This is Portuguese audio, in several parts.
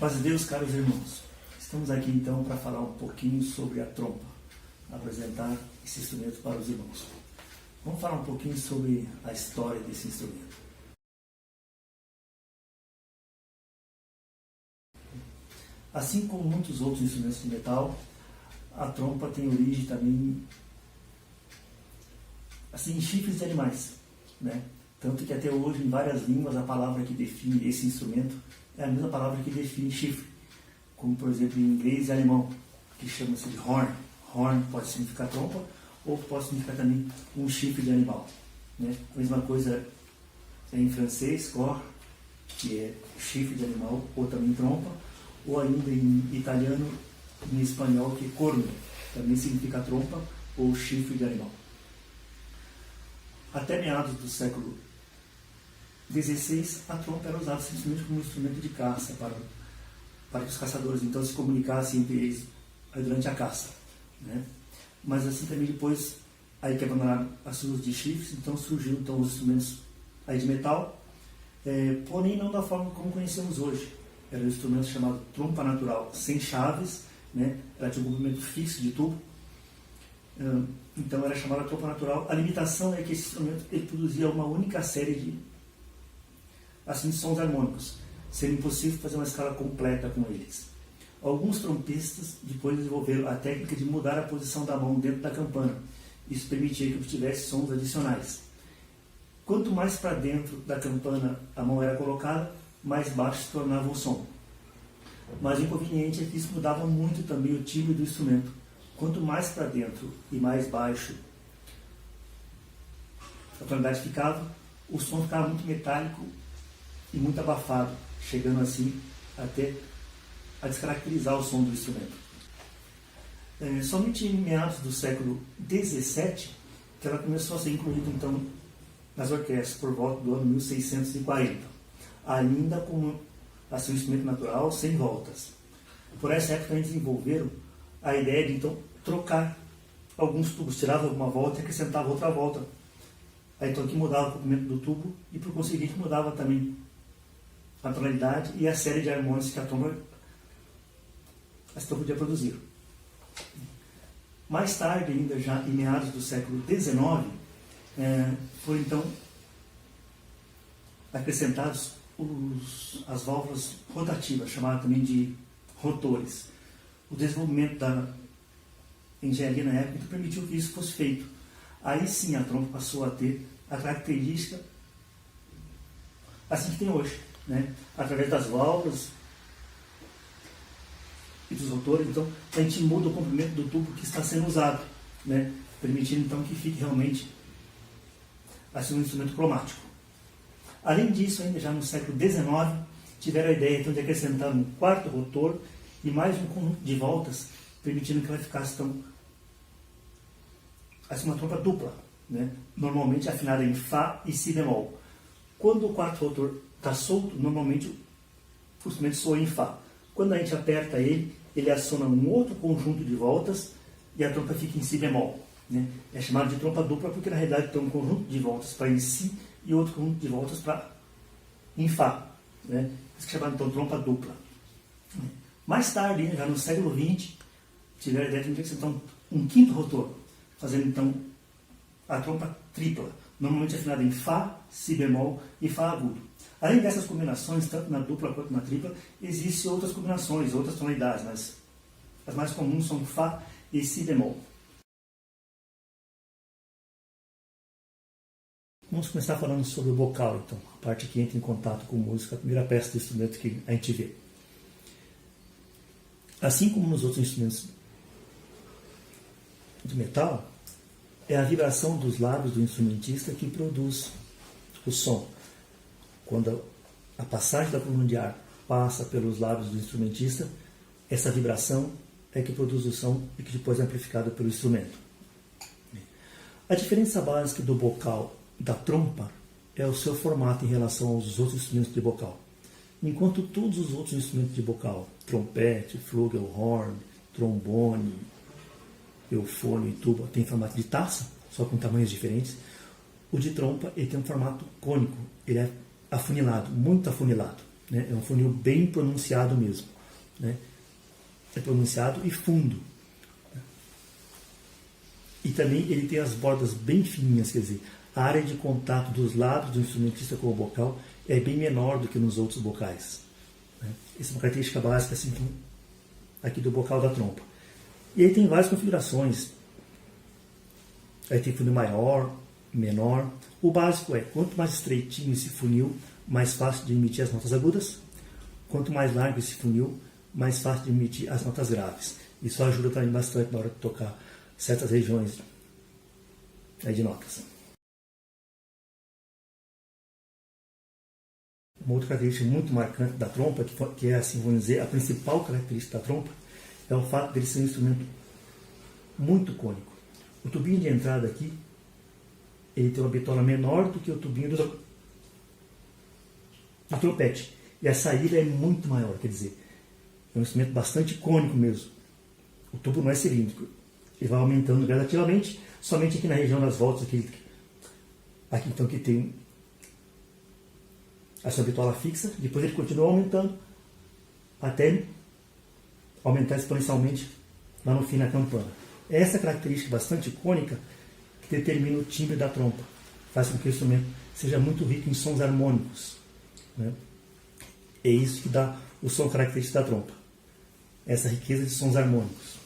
Paz de Deus, caros irmãos. Estamos aqui então para falar um pouquinho sobre a trompa, apresentar esse instrumento para os irmãos. Vamos falar um pouquinho sobre a história desse instrumento. Assim como muitos outros instrumentos de metal, a trompa tem origem também em chifres de animais, né? Tanto que até hoje, em várias línguas, a palavra que define esse instrumento é a mesma palavra que define chifre, como por exemplo em inglês e alemão, que chama-se de horn. Horn pode significar trompa ou pode significar também um chifre de animal, né? A mesma coisa em francês, cor, que é chifre de animal ou também trompa, ou ainda em italiano e em espanhol, que é corno, também significa trompa ou chifre de animal. Até meados do século XVI, a trompa era usada simplesmente como instrumento de caça, para que os caçadores então se comunicassem entre eles durante a caça, né? Mas assim também depois, aí que abandonaram as usos de chifres, então surgiram então, os instrumentos aí de metal, porém não da forma como conhecemos hoje. Era um instrumento chamado trompa natural, sem chaves, né? Ela tinha um comprimento fixo de tubo, então era chamada trompa natural. A limitação é que esse instrumento ele produzia uma única série de sons harmônicos, sendo impossível fazer uma escala completa com eles. Alguns trompistas depois desenvolveram a técnica de mudar a posição da mão dentro da campana. Isso permitia que obtivesse sons adicionais. Quanto mais para dentro da campana a mão era colocada, mais baixo se tornava o som. Mas o inconveniente é que isso mudava muito também o timbre do instrumento. Quanto mais para dentro e mais baixo a tonalidade ficava, o som ficava muito metálico e muito abafado, chegando assim até a descaracterizar o som do instrumento. Somente em meados do século XVII que ela começou a ser incluída então nas orquestras, por volta do ano 1640, ainda como um instrumento natural, sem voltas. Por essa época eles desenvolveram a ideia de então trocar alguns tubos, tirava alguma volta e acrescentava outra volta. Aí então que mudava o comprimento do tubo e por conseguinte mudava também a tonalidade e a série de harmônicos que a trompa podia produzir. Mais tarde, ainda já em meados do século XIX, foram então acrescentados as válvulas rotativas, chamadas também de rotores. O desenvolvimento da engenharia na época permitiu que isso fosse feito. Aí sim a trompa passou a ter a característica assim que tem hoje, né? Através das válvulas e dos rotores, então a gente muda o comprimento do tubo que está sendo usado, né? Permitindo então que fique realmente um instrumento cromático. Além disso, ainda já no século XIX, tiveram a ideia então de acrescentar um quarto rotor e mais um conjunto de voltas, permitindo que ela ficasse então uma trompa dupla, né? Normalmente afinada em Fá e Si bemol. Quando o quarto rotor está solto, normalmente o instrumento soa em Fá. Quando a gente aperta ele, ele aciona um outro conjunto de voltas e a trompa fica em Si bemol, né? É chamado de trompa dupla porque na realidade tem um conjunto de voltas para em Si e outro conjunto de voltas para em Fá, né? Isso que é chamado então trompa dupla. Mais tarde, já no século XX, tiveram a ideia de acrescentar um quinto rotor, fazendo então a trompa tripla, normalmente afinada em Fá, Si bemol e Fá agudo. Além dessas combinações, tanto na dupla quanto na tripla, existem outras combinações, outras tonalidades, mas as mais comuns são Fá e Si bemol. Vamos começar falando sobre o bocal, então, a parte que entra em contato com música, a primeira peça do instrumento que a gente vê. Assim como nos outros instrumentos de metal, é a vibração dos lábios do instrumentista que produz o som. Quando a passagem da coluna de ar passa pelos lábios do instrumentista, essa vibração é que produz o som e que depois é amplificada pelo instrumento. A diferença básica do bocal da trompa é o seu formato em relação aos outros instrumentos de bocal. Enquanto todos os outros instrumentos de bocal, trompete, flugelhorn, trombone, eufone e tuba, tem formato de taça, só com tamanhos diferentes, o de trompa ele tem um formato cônico, ele é afunilado, muito afunilado. né? É um funil bem pronunciado mesmo, né? É pronunciado e fundo. E também ele tem as bordas bem fininhas, quer dizer, a área de contato dos lábios do instrumentista com o bocal é bem menor do que nos outros bocais, né? Essa é uma característica básica assim, aqui do bocal da trompa. E aí tem várias configurações. Aí tem funil maior, menor. O básico é, quanto mais estreitinho esse funil, mais fácil de emitir as notas agudas. Quanto mais largo esse funil, mais fácil de emitir as notas graves. Isso ajuda também bastante na hora de tocar certas regiões aí de notas. Uma outra característica muito marcante da trompa, que é, assim, vamos dizer, a principal característica da trompa, é o fato dele ser um instrumento muito cônico. O tubinho de entrada aqui, ele tem uma bitola menor do que o tubinho do trompete. E a saída é muito maior, quer dizer, é um instrumento bastante cônico mesmo. O tubo não é cilíndrico. Ele vai aumentando gradativamente, somente aqui na região das voltas, aqui então que tem a sua bitola fixa, depois ele continua aumentando, até aumentar exponencialmente lá no fim na campana. Essa característica bastante cônica que determina o timbre da trompa, faz com que o instrumento seja muito rico em sons harmônicos, né? É isso que dá o som característico da trompa, essa riqueza de sons harmônicos.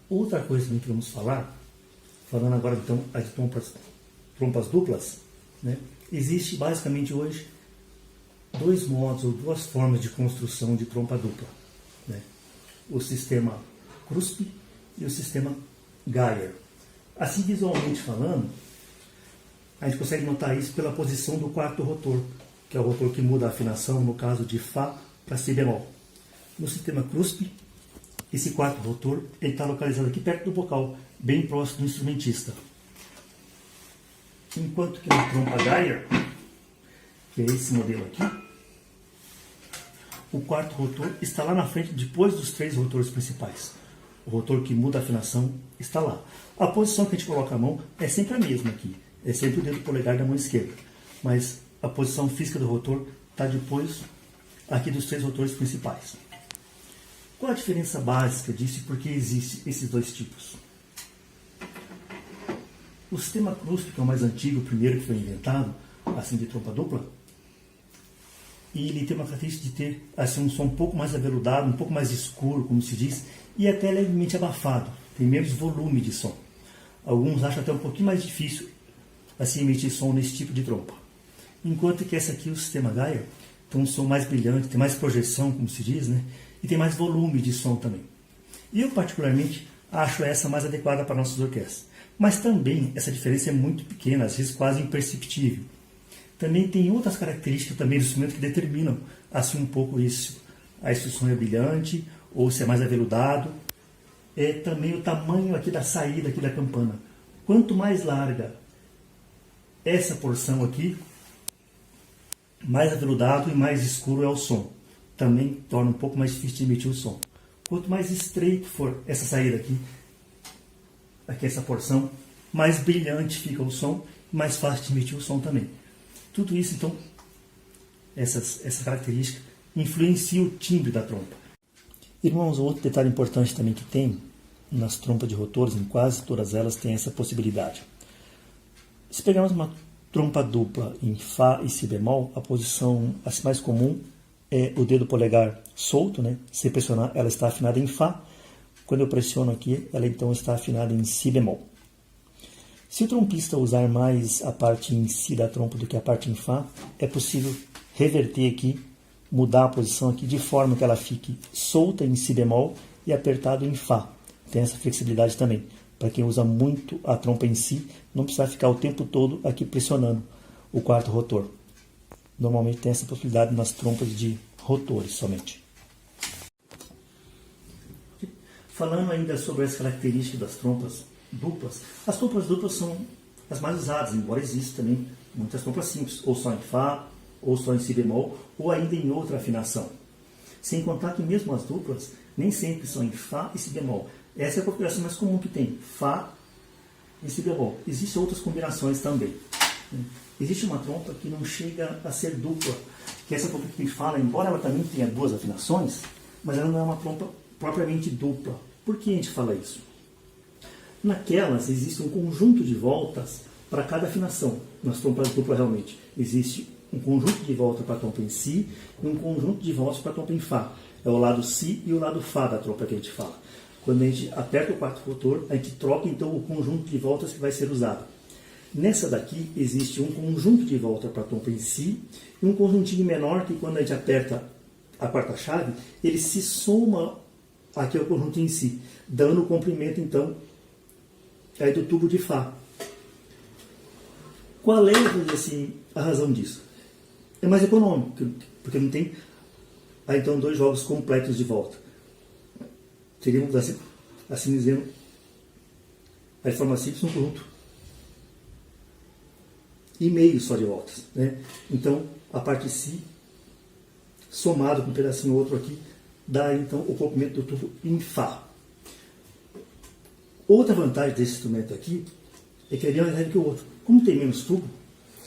Outra coisa também que vamos falar, falando agora então de trompas duplas, né? Existe basicamente hoje dois modos ou duas formas de construção de trompa dupla, né? O sistema Kruspe e o sistema Geyer. Assim, visualmente falando, a gente consegue notar isso pela posição do quarto rotor, que é o rotor que muda a afinação, no caso de Fá para Si bemol. No sistema Kruspe, esse quarto rotor está localizado aqui perto do bocal, bem próximo do instrumentista. Enquanto que na trompa Geyer, que é esse modelo aqui, o quarto rotor está lá na frente, depois dos três rotores principais. O rotor que muda a afinação está lá. A posição que a gente coloca a mão é sempre a mesma aqui. É sempre o dedo polegar da mão esquerda. Mas a posição física do rotor está depois aqui dos três rotores principais. Qual a diferença básica disso e por que existem esses dois tipos? O sistema Kruspe, que é o mais antigo, o primeiro que foi inventado, assim de trompa dupla, e ele tem uma característica de ter assim, um som um pouco mais aveludado, um pouco mais escuro, como se diz, e até levemente abafado, tem menos volume de som. Alguns acham até um pouquinho mais difícil assim, emitir som nesse tipo de trompa. Enquanto que essa aqui, o sistema Geyer, tem um som mais brilhante, tem mais projeção, como se diz, né? E tem mais volume de som também. E eu, particularmente, acho essa mais adequada para nossas orquestras. Mas também essa diferença é muito pequena, às vezes quase imperceptível. Também tem outras características também do instrumento que determinam assim um pouco isso. Se o som é brilhante ou se é mais aveludado. É também o tamanho aqui da saída aqui da campana. Quanto mais larga essa porção aqui, mais aveludado e mais escuro é o som. Também torna um pouco mais difícil de emitir o som. Quanto mais estreito for essa saída aqui essa porção, mais brilhante fica o som, mais fácil de emitir o som também. Tudo isso, então, essa característica influencia o timbre da trompa. Irmãos, outro detalhe importante também que tem nas trompas de rotores, em quase todas elas, tem essa possibilidade. Se pegarmos uma trompa dupla em Fá e Si bemol, a posição mais comum é o dedo polegar solto, né? Se pressionar, ela está afinada em Fá. Quando eu pressiono aqui, ela então está afinada em Si bemol. Se o trompista usar mais a parte em Si da trompa do que a parte em Fá, é possível reverter aqui, mudar a posição aqui de forma que ela fique solta em Si bemol e apertado em Fá. Tem essa flexibilidade também. Para quem usa muito a trompa em Si, não precisa ficar o tempo todo aqui pressionando o quarto rotor. Normalmente tem essa possibilidade nas trompas de rotores somente. Falando ainda sobre as características das trompas duplas, as trompas duplas são as mais usadas, embora existam também muitas trompas simples, ou só em Fá, ou só em Si bemol, ou ainda em outra afinação. Sem contar que mesmo as duplas nem sempre são em Fá e Si bemol. Essa é a configuração mais comum que tem, Fá e Si bemol. Existem outras combinações também. Existe uma trompa que não chega a ser dupla, que essa trompa que a gente fala, embora ela também tenha duas afinações, mas ela não é uma trompa propriamente dupla. Por que a gente fala isso? Naquelas existe um conjunto de voltas para cada afinação. Nas trompas duplas realmente existe um conjunto de voltas para a trompa em si e um conjunto de voltas para a trompa em Fá. É o lado Si e o lado Fá da trompa que a gente fala. Quando a gente aperta o quarto rotor, a gente troca então o conjunto de voltas que vai ser usado. Nessa daqui existe um conjunto de volta para a trompa em si e um conjuntinho menor que quando a gente aperta a quarta chave, ele se soma aqui ao conjunto em si, dando o comprimento então aí do tubo de Fá. Qual é, assim, a razão disso? É mais econômico, porque não tem aí então dois jogos completos de volta. Teríamos assim dizendo, a forma simples, um conjunto e meio só de voltas, né? Então a parte Si somado com um pedacinho outro aqui dá então o comprimento do tubo em Fá. Outra vantagem desse instrumento aqui é que ele é mais leve que o outro. Como tem menos tubo,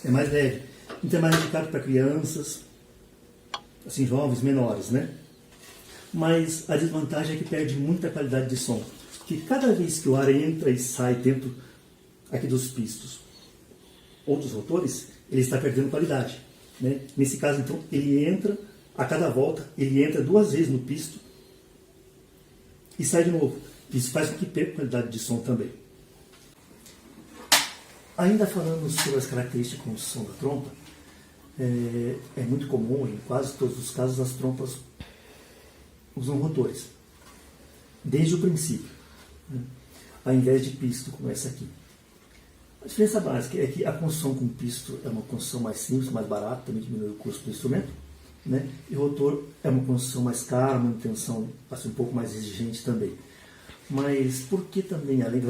é mais leve. Então é mais indicado para crianças, assim, jovens, menores, né? Mas a desvantagem é que perde muita qualidade de som. Porque cada vez que o ar entra e sai dentro aqui dos pistos ou dos rotores, ele está perdendo qualidade, né? Nesse caso, então, ele entra, a cada volta, ele entra duas vezes no pisto e sai de novo. Isso faz com que perca qualidade de som também. Ainda falando sobre as características de construção da trompa, é muito comum, em quase todos os casos, as trompas usam rotores, desde o princípio, né? Ao invés de pisto, como essa aqui. A diferença básica é que a construção com pisto é uma construção mais simples, mais barata, também diminui o custo do instrumento, né? E o rotor é uma construção mais cara, uma manutenção assim, um pouco mais exigente também. Mas por que também, além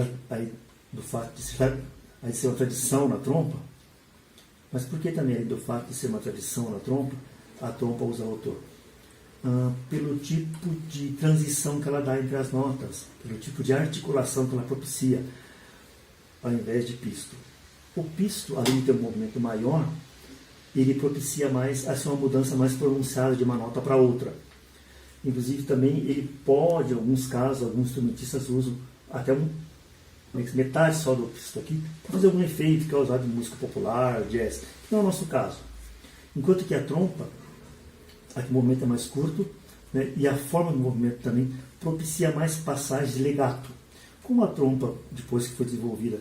do fato de ser uma tradição na trompa, mas por que também, além do fato de ser uma tradição na trompa, a trompa usa rotor? Pelo tipo de transição que ela dá entre as notas, pelo tipo de articulação que ela propicia, ao invés de pisto. O pisto, além de ter um movimento maior, ele propicia mais assim, uma mudança mais pronunciada de uma nota para outra. Inclusive também ele pode, em alguns casos, alguns instrumentistas usam até metade só do pisto aqui, para fazer algum efeito que é usado em música popular, jazz, que não é o nosso caso. Enquanto que a trompa, aqui o movimento é mais curto, né, e a forma do movimento também propicia mais passagens de legato. Como a trompa, depois que foi desenvolvida,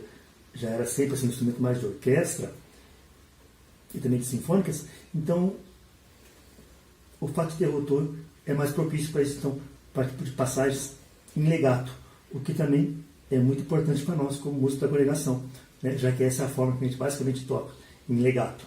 já era sempre assim, um instrumento mais de orquestra e também de sinfônicas, então o fato de ter rotor é mais propício para isso, então, para tipo de passagens em legato, o que também é muito importante para nós como músico da congregação, né, já que essa é a forma que a gente basicamente toca, em legato.